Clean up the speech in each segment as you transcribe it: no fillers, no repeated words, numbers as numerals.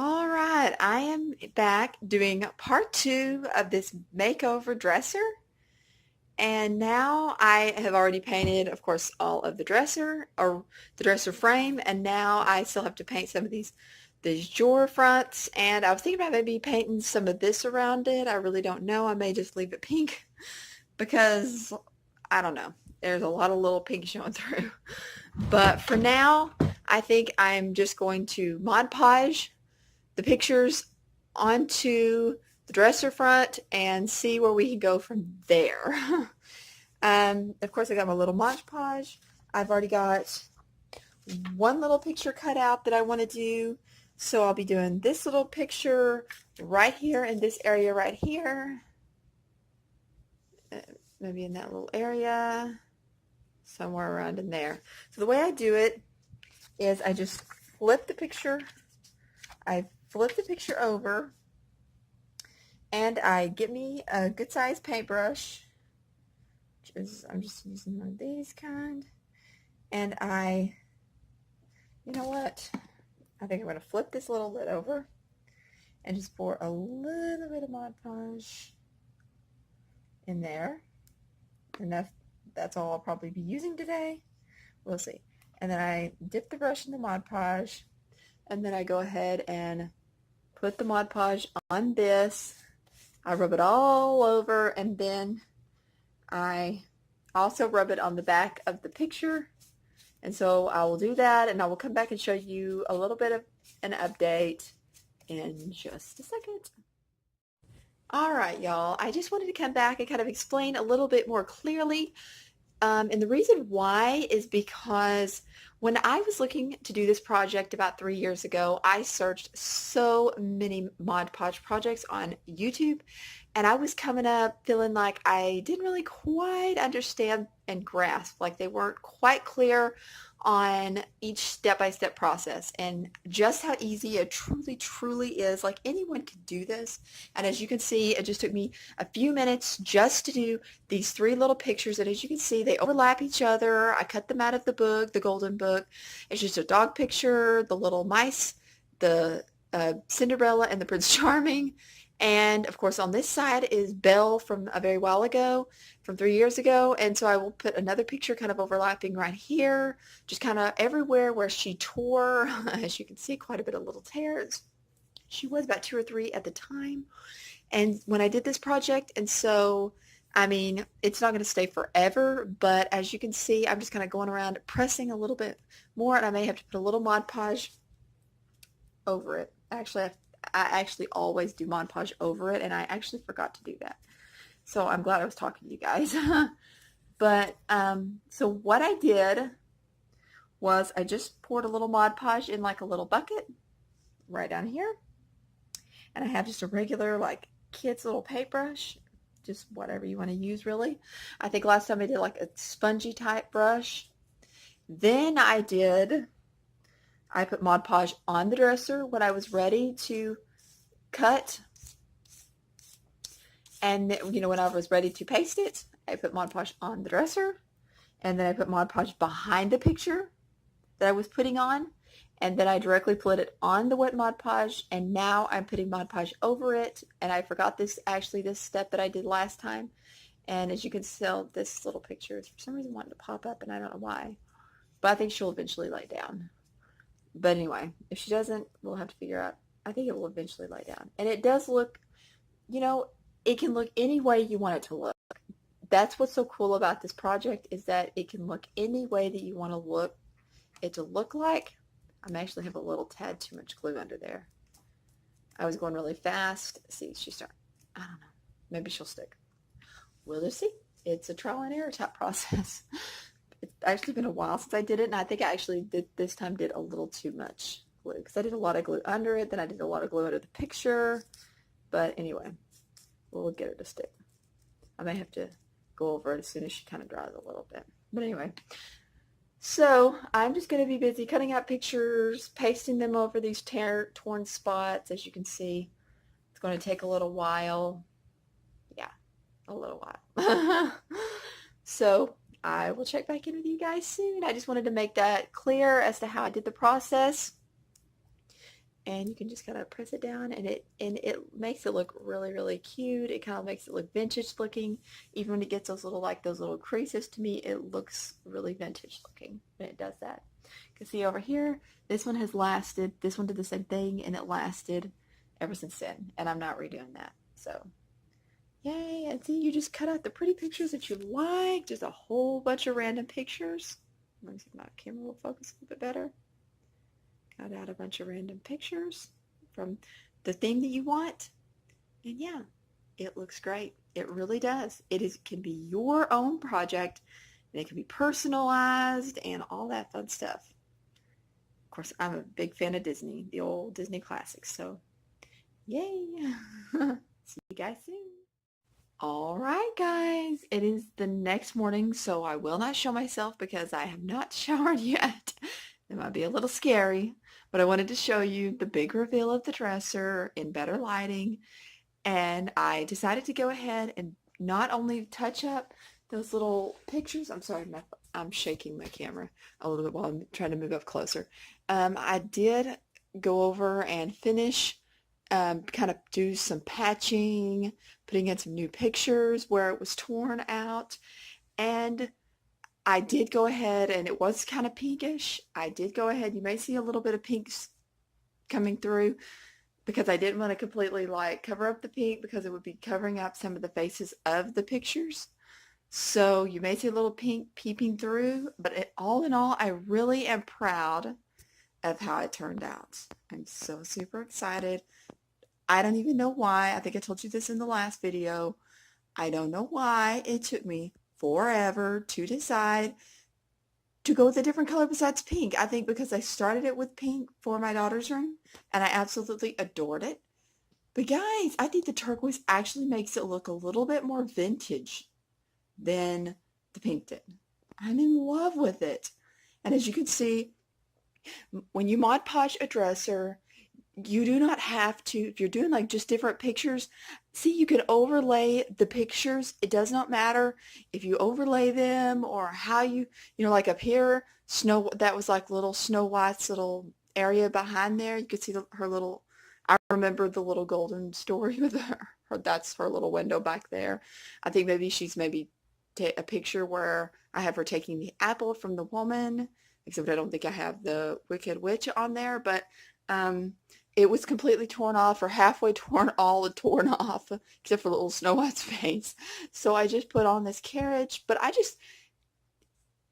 All right, I am back doing part two of this makeover dresser. And now I have already painted, of course, all of the dresser or the dresser frame. And now I still have to paint some of these drawer fronts. And I was thinking about maybe painting some of this around it. I really don't know. I may just leave it pink because I don't know. There's a lot of little pink showing through. But for now, I think I'm just going to Mod Podge the pictures onto the dresser front and see where we can go from there. Of course, I got my little Mod Podge. I've already got one little picture cut out that I want to do. So I'll be doing this little picture right here in this area right here. Maybe in that little area, somewhere around in there. So the way I do it is I just flip the picture. I flip the picture over and I get me a good sized paintbrush, which is, I'm just using one of these kind, and you know what, I think I'm going to flip this little lid over and just pour a little bit of Mod Podge in there. Enough, that's all I'll probably be using today. We'll see. And then I dip the brush in the Mod Podge, and then I go ahead and put the Mod Podge on this. I rub it all over, and then I also rub it on the back of the picture. And so I will do that, and I will come back and show you a little bit of an update in just a second. All right, y'all. I just wanted to come back and kind of explain a little bit more clearly. And the reason why is because when I was looking to do this project about 3 years ago, I searched so many Mod Podge projects on YouTube, and I was coming up feeling like I didn't really quite understand and grasp, like they weren't quite clear on each step-by-step process and just how easy it truly is. Like anyone could do this. And as you can see, it just took me a few minutes just to do these three little pictures, and as you can see, they overlap each other. I cut them out of the book, the golden book. It's just a dog picture, the little mice, the Cinderella, and the Prince Charming. And of course on this side is Belle from a very while ago, from 3 years ago. And so I will put another picture kind of overlapping right here, just kind of everywhere where she tore. As you can see, quite a bit of little tears. She was about 2 or 3 at the time. And when I did this project, and so, I mean, it's not going to stay forever, but as you can see, I'm just kind of going around pressing a little bit more, and I may have to put a little Mod Podge over it. Actually, I actually always do Mod Podge over it, and I actually forgot to do that. So I'm glad I was talking to you guys. But, so what I did was I just poured a little Mod Podge in like a little bucket right down here. And I have just a regular, like, kid's little paintbrush, just whatever you want to use, really. I think last time I did like a spongy type brush. Then I put Mod Podge on the dresser when I was ready to cut. And, you know, when I was ready to paste it, I put Mod Podge on the dresser. And then I put Mod Podge behind the picture that I was putting on. And then I directly put it on the wet Mod Podge, and now I'm putting Mod Podge over it. And I forgot this step that I did last time. And as you can tell, this little picture is for some reason wanting to pop up, and I don't know why. But I think she'll eventually lay down. But anyway, if she doesn't, we'll have to figure out. I think it will eventually lay down. And it does look, you know, it can look any way you want it to look. That's what's so cool about this project, is that it can look any way that you want it to look like. I actually have a little tad too much glue under there. I was going really fast. See, she's starting. I don't know. Maybe she'll stick. We'll just see. It's a trial and error type process. It's actually been a while since I did it, and I think I actually this time did a little too much glue, because I did a lot of glue under it, then I did a lot of glue under the picture. But anyway, we'll get her to stick. I may have to go over it as soon as she kind of dries a little bit. But anyway. So I'm just going to be busy cutting out pictures, pasting them over these torn spots. As you can see, it's going to take a little while. Yeah, a little while. So I will check back in with you guys soon. I just wanted to make that clear as to how I did the process. and you can just kind of press it down, and it makes it look really, really cute. It kind of makes it look vintage looking. Even when it gets those little creases, to me it looks really vintage looking when it does that. You can see over here, this one has lasted. This one did the same thing, and it lasted ever since then, and I'm not redoing that. So yay. And see, you just cut out the pretty pictures that you like, just a whole bunch of random pictures. Let me see if my camera will focus a little bit better. Cut out a bunch of random pictures from the theme that you want. And yeah, it looks great. It really does. Can be your own project, and it can be personalized and all that fun stuff. Of course, I'm a big fan of Disney, the old Disney classics. So yay. See you guys soon. All right, guys, it is the next morning, so I will not show myself because I have not showered yet. It might be a little scary, but I wanted to show you the big reveal of the dresser in better lighting, and I decided to go ahead and not only touch up those little pictures. I'm sorry, I'm shaking my camera a little bit while I'm trying to move up closer. I did go over and finish kind of do some patching, putting in some new pictures where it was torn out. And I did go ahead, and it was kind of pinkish. I did go ahead. You may see a little bit of pinks coming through because I didn't want to completely like cover up the pink because it would be covering up some of the faces of the pictures. So you may see a little pink peeping through, but all in all, I really am proud of how it turned out. I'm so super excited. I don't even know why. I think I told you this in the last video. I don't know why it took me forever to decide to go with a different color besides pink. I think because I started it with pink for my daughter's room, and I absolutely adored it. But guys, I think the turquoise actually makes it look a little bit more vintage than the pink did. I'm in love with it. And as you can see, when you Mod Podge a dresser, you do not have to, if you're doing like just different pictures, see, you can overlay the pictures. It does not matter if you overlay them or how you know, like up here, that was like little Snow White's little area behind there. You could see her little, I remember the little golden story with her, that's her little window back there. I think maybe she's a picture where I have her taking the apple from the woman, except I don't think I have the Wicked Witch on there, but it was completely torn off, or halfway torn off, except for little Snow White's face. So I just put on this carriage, but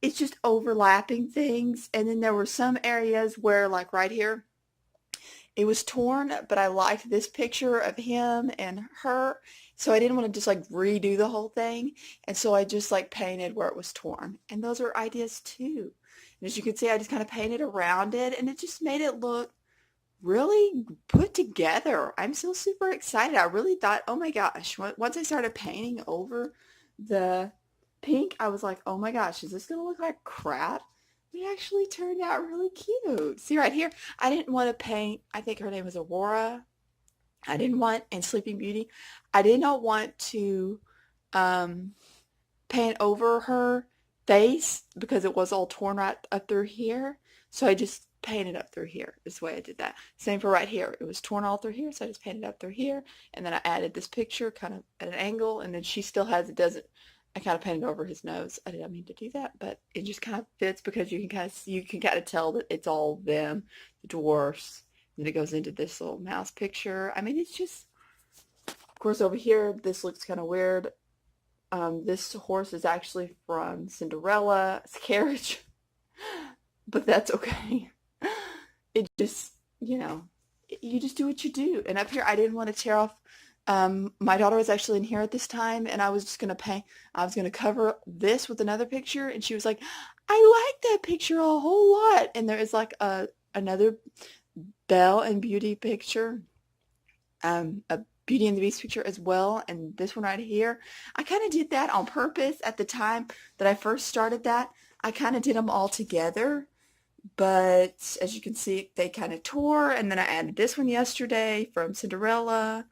it's just overlapping things. And then there were some areas where, like right here, it was torn, but I liked this picture of him and her, so I didn't want to just like redo the whole thing. And so I just like painted where it was torn. And those are ideas too. And as you can see, I just kind of painted around it, and it just made it look really put together. I'm so super excited. I really thought, oh my gosh, once I started painting over the pink, I was like, oh my gosh, is this gonna look like crap? It actually turned out really cute. See right here, I didn't want to paint, I think her name was Aurora. I didn't want, and Sleeping Beauty, I did not want to paint over her face because it was all torn right up through here. So I just painted up through here. This way I did that. Same for right here. It was torn all through here, so I just painted up through here, and then I added this picture kind of at an angle, and then she still has, I kind of painted over his nose. I didn't mean to do that, but it just kind of fits because you can kind of tell that it's all them, the dwarfs. And then it goes into this little mouse picture. I mean, it's just, of course, over here, this looks kind of weird. This horse is actually from Cinderella's carriage, but that's okay. It just, you know, you just do what you do. And up here, I didn't want to tear off. My daughter was actually in here at this time, and I was just going to paint. I was going to cover this with another picture, and she was like, I like that picture a whole lot. And there is like another Belle and Beauty picture, a Beauty and the Beast picture as well, and this one right here. I kind of did that on purpose at the time that I first started that. I kind of did them all together. But as you can see, they kind of tore, and then I added this one yesterday from Cinderella.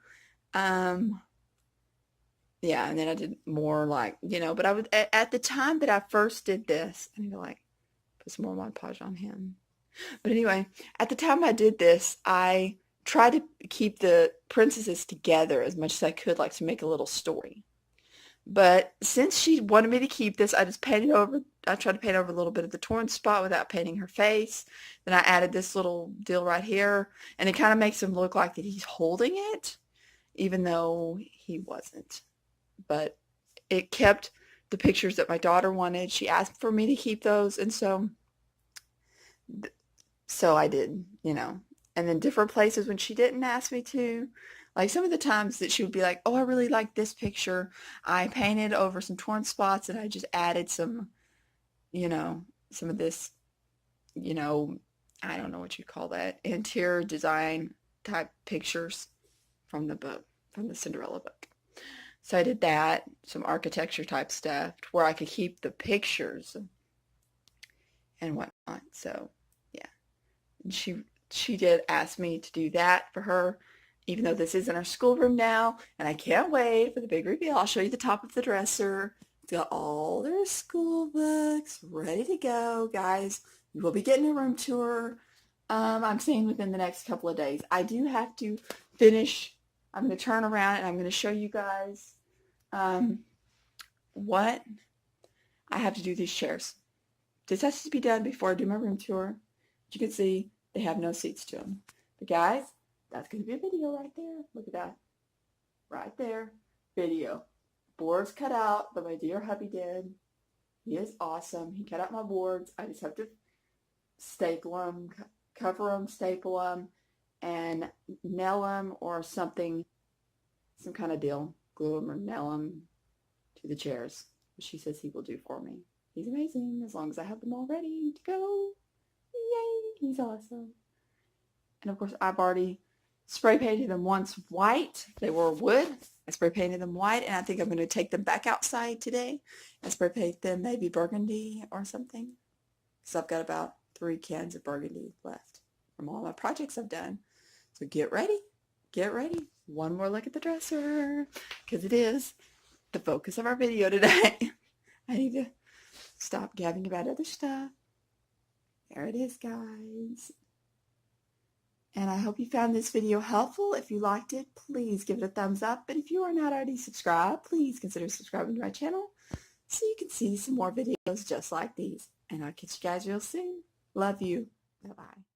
Yeah, and then I did more like, you know, but I was at the time that I first did this, I need to like put some more Mod Podge on him. But anyway, at the time I did this, I tried to keep the princesses together as much as I could, like to make a little story. But since she wanted me to keep this, I just painted over, I tried to paint over a little bit of the torn spot without painting her face. Then I added this little deal right here, and it kind of makes him look like that he's holding it, even though he wasn't. But it kept the pictures that my daughter wanted. She asked for me to keep those, and so I did, you know. And then different places when she didn't ask me to, like some of the times that she would be like, oh, I really like this picture. I painted over some torn spots and I just added some, you know, some of this, you know, I don't know what you call that, interior design type pictures from the book, from the Cinderella book. So I did that, some architecture type stuff where I could keep the pictures and whatnot. So yeah, and she did ask me to do that for her, even though this is in our schoolroom now, and I can't wait for the big reveal. I'll show you the top of the dresser. It's got all their school books ready to go, guys. You will be getting a room tour. I'm saying within the next couple of days. I do have to finish. I'm going to turn around and I'm going to show you guys what I have to do these chairs. This has to be done before I do my room tour. As you can see, they have no seats to them. But guys, that's going to be a video right there. Look at that. Right there. Video. Boards cut out, but my dear hubby did. He is awesome. He cut out my boards. I just have to staple them, cover them, staple them, and nail them or something, some kind of deal. Glue them or nail them to the chairs. She says he will do for me. He's amazing as long as I have them all ready to go. Yay! He's awesome. And of course, I've already spray painted them once white. They were wood. I spray painted them white, and I think I'm going to take them back outside today and spray paint them maybe burgundy or something. So I've got about 3 cans of burgundy left from all my projects I've done. So get ready. Get ready. One more look at the dresser, because it is the focus of our video today. I need to stop gabbing about other stuff. There it is, guys. And I hope you found this video helpful. If you liked it, please give it a thumbs up. But if you are not already subscribed, please consider subscribing to my channel so you can see some more videos just like these. And I'll catch you guys real soon. Love you. Bye-bye.